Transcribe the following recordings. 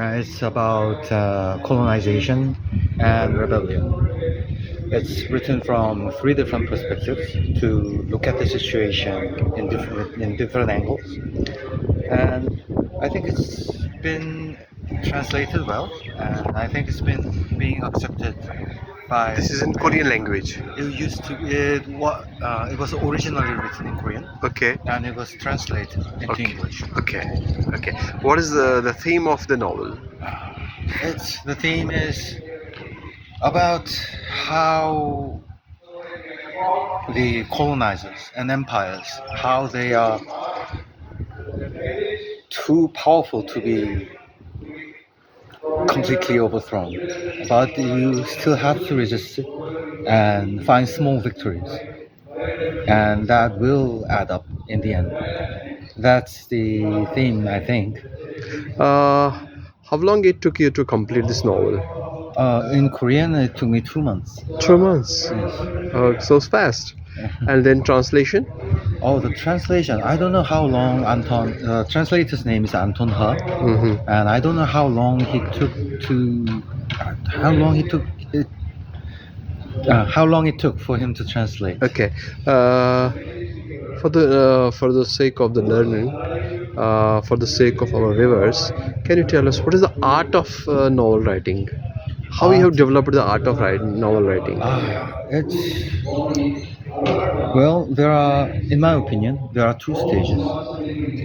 It's about colonization and rebellion. It's written from three different perspectives to look at the situation in different angles, and I think it's been translated well, and I think it's been being accepted by. This is in Korean language. It was originally written in Korean, Okay. and it was translated into Okay. English. Okay. Okay. What is the theme of the novel? The theme is about how the colonizers and empires, how they are too powerful to be completely overthrown, but you still have to resist it and find small victories, and that will add up in the end. That's the theme, I think. Uh, how long it took you to complete this novel? In Korean, it took me 2 months. 2 months. Yes. So fast. And then translation? Oh, the translation. I don't know how long Anton. The translator's name is Anton He, Mm-hmm. and I don't know how long he took to. How long he took it. How long it took for him to translate. Okay. For the sake of the learning, for the sake of our viewers, can you tell us what is the art of novel writing? How you have developed the art of novel writing? It's well. In my opinion, there are two stages.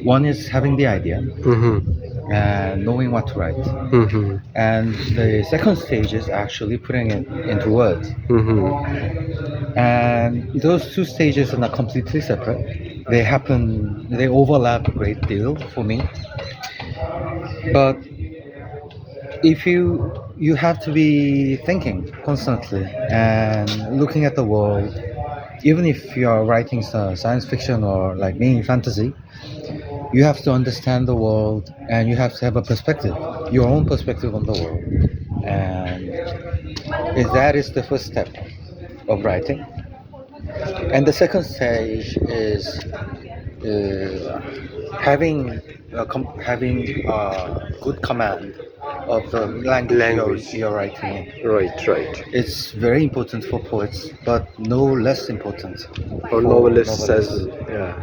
One is having the idea Mm-hmm. and knowing what to write, Mm-hmm. and the second stage is actually putting it into words. Mm-hmm. And those two stages are not completely separate. They overlap a great deal for me. But if you have to be thinking constantly and looking at the world, even if you are writing science fiction or like me fantasy, you have to understand the world and you have to have a perspective, your own perspective on the world. And that is the first step of writing. And the second stage is having a good command of the language you're writing in. Right, right. It's very important for poets, but no less important Or for novelists as yeah.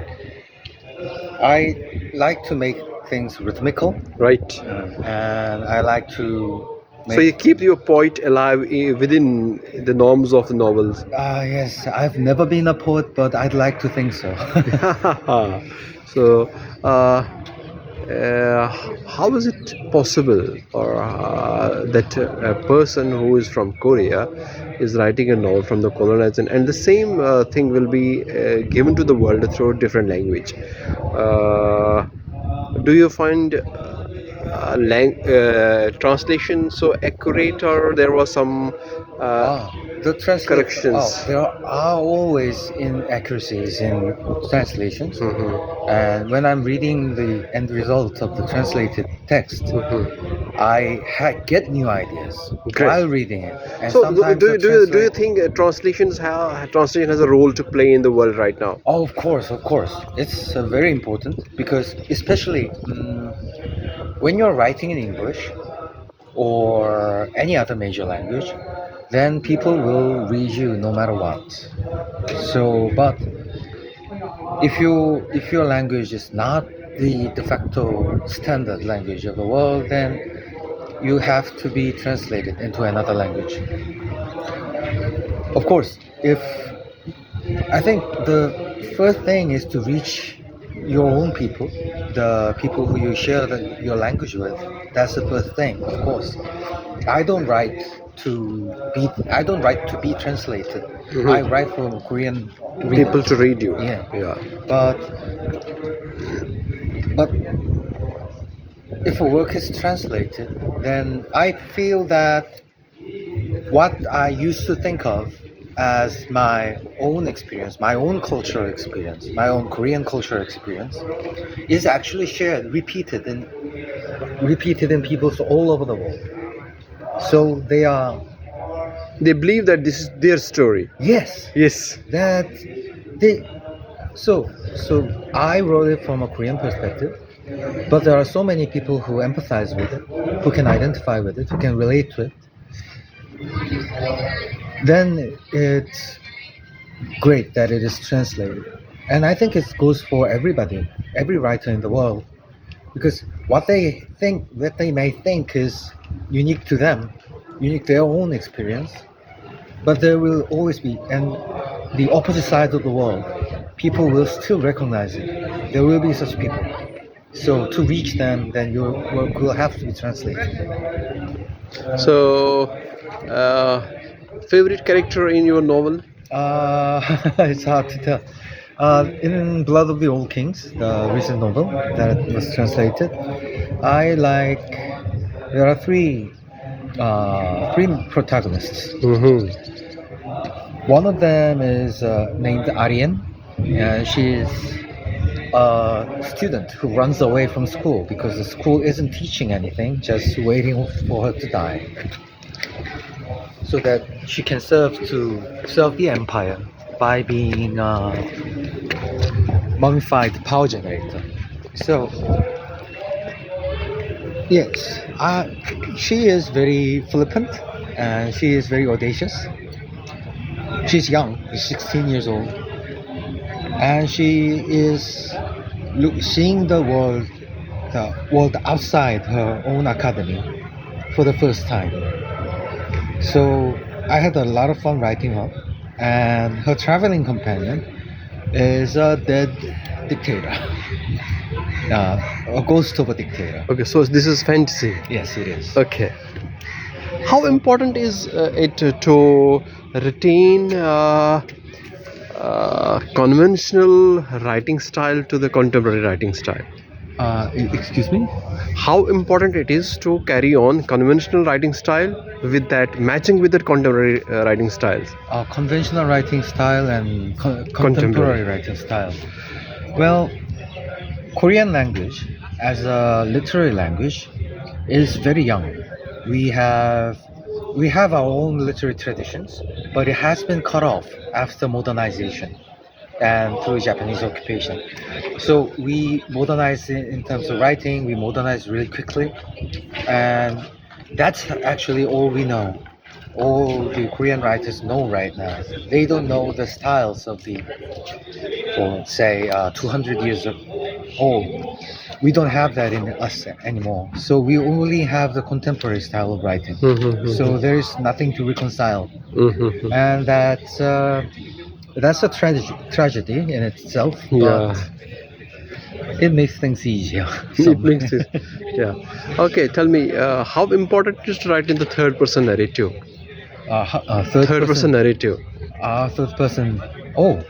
I like to make things rhythmical, Right. and I like to So you keep your poet alive within the norms of the novels. Yes, I've never been a poet, but I'd like to think so. So, how is it possible or that a person who is from Korea is writing a novel from the colonization, and the same thing will be given to the world through a different language? Do you find translation so accurate, or there was some The corrections? there are always inaccuracies in translations, Mhm. and when I'm reading the end result of the translated text, Mhm. I get new ideas Great. while reading it. And So, sometimes do the you translate- think translation has a role to play in the world right now? Oh, of course, it's very important because especially when you're writing in English or any other major language, then people will read you no matter what. So, but if your language is not the de facto standard language of the world, then you have to be translated into another language. Of course, if I think the first thing is to reach your own people, the people who you share your language with. That's the first thing, of course. I don't write to be translated. Mhm. I write for Korean People readers. to read you. Yeah. Yeah. But if a work is translated, then I feel that what I used to think of as my own experience, my own cultural experience, my own Korean cultural experience, is actually repeated in people's all over the world. So They believe that this is their story. yes, Yes. that they so I wrote it from a Korean perspective, But there are so many people who empathize with it, who can identify with it, who can relate to it. Then it's great that it is translated. And I think it goes for everybody, every writer in the world, because what they may think is unique to them, unique to their own experience, but there will always be, and the opposite side of the world, people will still recognize it. There will be such people. So to reach them, then your work will have to be translated. So, favorite character in your novel? It's hard to tell. In Blood of the Old Kings, the recent novel that was translated, I like. There are three protagonists. Mm-hmm. One of them is named Arien, and she is a student who runs away from school because the school isn't teaching anything, just waiting for her to die, so that she can serve the empire by being a mummified power generator. So yes, she is very flippant and she is very audacious. She's young, she's 16 years old, and she is seeing the world outside her own academy for the first time. So I had a lot of fun writing her, and her traveling companion is a dead dictator, a ghost of a dictator. Okay, so this is fantasy. Yes, it is. Okay. How important is it to retain conventional writing style to the contemporary writing style? Excuse me? How important it is to carry on conventional writing style with that matching with the contemporary writing styles? Conventional writing style and contemporary writing style. Well, Korean language as a literary language is very young. We have our own literary traditions, but it has been cut off after modernization and through Japanese occupation. So we modernize in terms of writing, we modernize really quickly, and that's actually all we know. All the Korean writers know right now. They don't know the styles of the, or say, 200 years old. We don't have that in us anymore. So we only have the contemporary style of writing. So there is nothing to reconcile, and that's a tragedy in itself. Yeah. But it makes things easier. It makes it. Yeah. Okay, tell me, how important it is to write in the third person narrative? Third person narrative. Third person. Oh,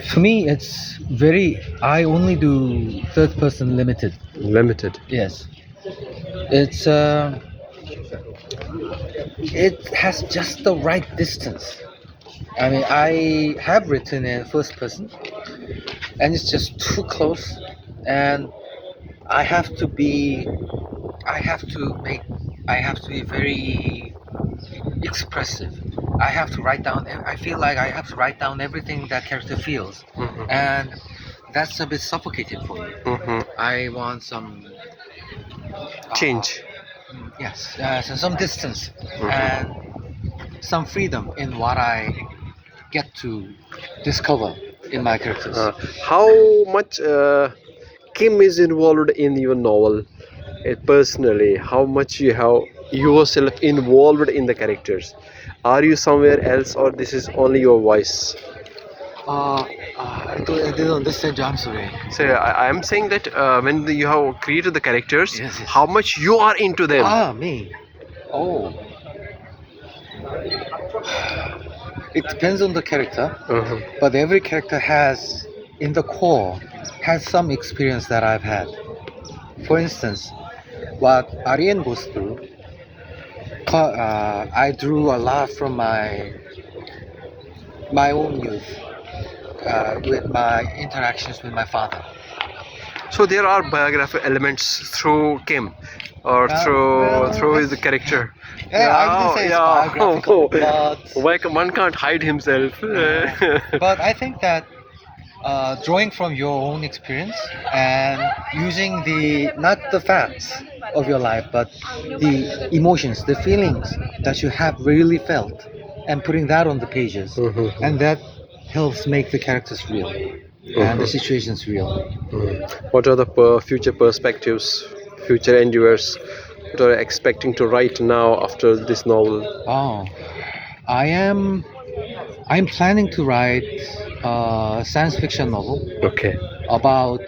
for me, it's very. I only do third person limited. Limited. Yes, it's it has just the right distance. I mean, I have written in first person, and it's just too close, and I have to be. I have to make. I have to be very expressive. I have to write down. I feel like I have to write down everything that character feels, and that's a bit suffocating for me. I want some Change. yes, so some distance and some freedom in what I get to discover in my characters. How much Kim is involved in your novel personally? How much you have yourself involved in the characters? Are you somewhere else, or this is only your voice? I didn't understand you. I'm sorry. So I am saying that when you have created the characters, Yes, yes. how much you are into them? Me. Oh. It depends on the character, but every character has, in the core, has some experience that I've had. For instance, what Arien goes through, I drew a lot from my own youth, with my interactions with my father. So there are biographical elements through Kim, or through his character. Yeah, I wouldn't say it's biographical, but Why one can't hide himself? but I think that drawing from your own experience and using the not the facts of your life, but the emotions, the feelings that you have really felt, and putting that on the pages, Mhm. and that helps make the characters real and the situations real. What are the future perspectives, future endeavors? What are you expecting to write now after this novel? Oh, I am. I'm planning to write a science fiction novel Okay. about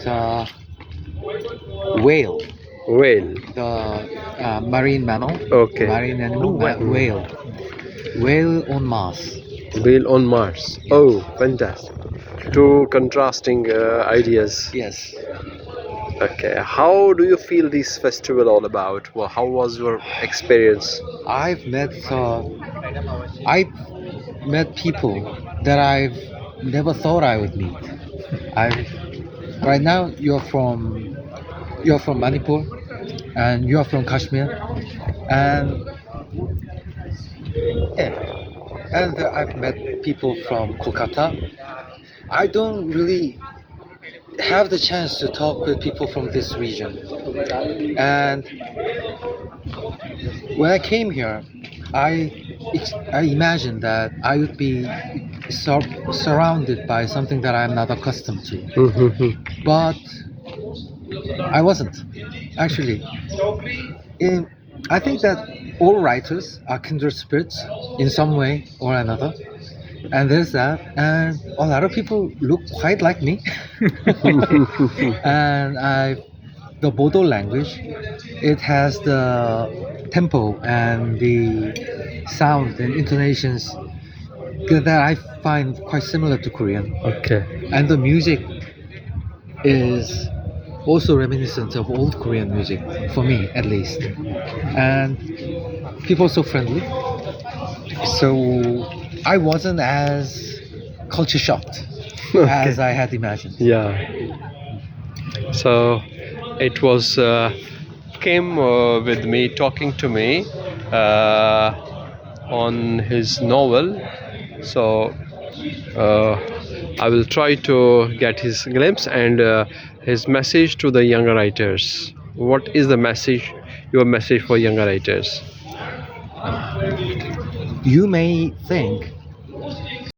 whale, Whale. the marine mammal, Okay. marine animal, whale, whale on Mars. Whale on Mars. Oh, fantastic. Two contrasting ideas. Yes, Okay. How do you feel this festival all about? Well, how was your experience? I've met I met people that I've never thought I would meet. I right now you're from Manipur and you're from Kashmir, and yeah, and I've met people from Kolkata. I don't really have the chance to talk with people from this region, and when I came here, I imagined that I would be surrounded by something that I'm not accustomed to, Mhm. but I wasn't actually. In, I think that all writers are kindred spirits in some way or another, and there's that. And a lot of people look quite like me, and the Bodo language, it has the tempo and the sound and intonations that I find quite similar to Korean, Okay. and the music is also reminiscent of old Korean music for me at least, and people are so friendly. So I wasn't as culture shocked as I had imagined. Yeah. So it was came with me talking to me uh, on his novel. So I will try to get his glimpse and his message to the younger writers. What is the message? Your message for younger writers? You may think